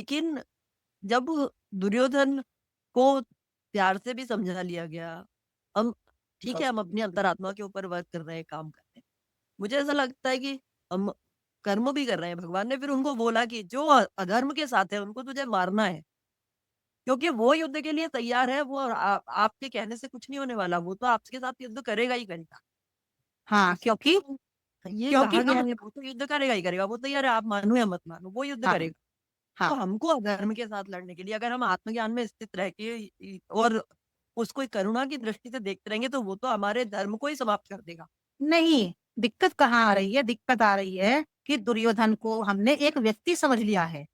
लेकिन जब दुर्योधन को प्यार से भी समझा लिया गया, हम ठीक है, हम अपनी अंतरात्मा के ऊपर वर्क कर रहे हैं, काम कर रहे हैं। मुझे ऐसा लगता है कि हम कर्म भी कर रहे हैं। भगवान ने फिर उनको बोला कि जो अधर्म के साथ है, उनको तुझे मारना है। क्योंकि वो युद्ध के लिए तैयार है, वो आपके कहने से कुछ नहीं होने वाला, वो तो आपके साथ युद्ध करेगा ही करेगा। हाँ, क्योंकि ये क्योंकि कहा गया हम है, वो तो युद्ध करेगा ही करेगा, वो तैयार है, आप मानो या मत मानो, वो युद्ध हाँ, करेगा। तो हाँ, हमको अधर्म के साथ लड़ने के लिए अगर हम आत्मज्ञान में स्थित रह के और उसको एक करुणा की दृष्टि से देखते रहेंगे, तो वो तो हमारे धर्म को ही समाप्त कर देगा। नहीं, दिक्कत कहाँ आ रही है? दिक्कत आ रही है कि दुर्योधन को हमने एक व्यक्ति समझ लिया है।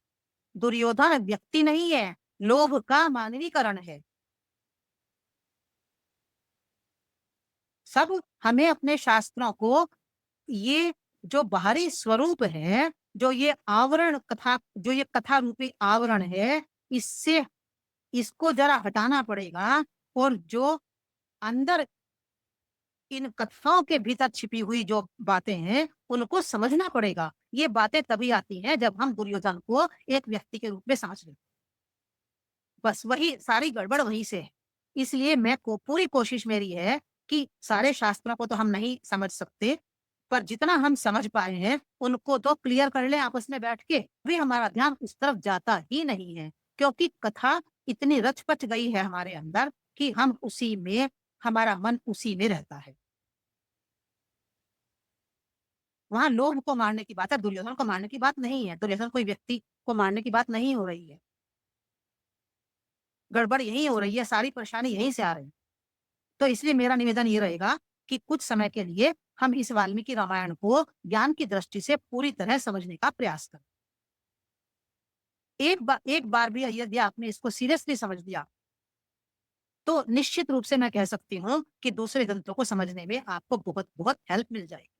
दुर्योधन व्यक्ति नहीं है, लोभ का मानवीकरण है। सब हमें अपने शास्त्रों को ये जो बाहरी स्वरूप है, जो ये आवरण कथा, जो ये कथा रूपी आवरण है, इससे इसको जरा हटाना पड़ेगा और जो अंदर इन कथाओं के भीतर छिपी हुई जो बातें हैं, उनको समझना पड़ेगा। ये बातें तभी आती हैं जब हम दुर्योधन को एक व्यक्ति के रूप में समझ लें। बस वही सारी गड़बड़ वहीं से है। इसलिए मैं को पूरी कोशिश मेरी है कि सारे शास्त्रों को तो हम नहीं समझ सकते, पर जितना हम समझ पाए हैं, उनको तो क्लियर कर लें आपस में बैठ के। भी हमारा ध्यान उस तरफ जाता ही नहीं है, क्योंकि कथा इतनी रच-पच गई है हमारे अंदर कि हम उसी में हमारा मन उसी में रहता है। वहाँ लोभ को मारने की बात है, दुर्योधन को मारने की बात नहीं है। दुर्योधन कोई व्यक्ति को मारने की बात नहीं हो रही है। गड़बड़ यहीं हो रही है, सारी परेशानी यहीं से आ रही है। तो इसलिए मेरा निवेदन ये रहेगा कि कुछ समय के लिए हम इस वाल्मीकि रामायण को ज्ञान की दृष्टि से पूरी तरह समझने का प्रयास करें। एक बार भी यदि आपने इसको सीरियसली समझ लिया, तो निश्चित रूप से मैं कह सकती हूँ कि दूसरे ग्रंथों को समझने में आपको बहुत-बहुत हेल्प मिल जाएगी।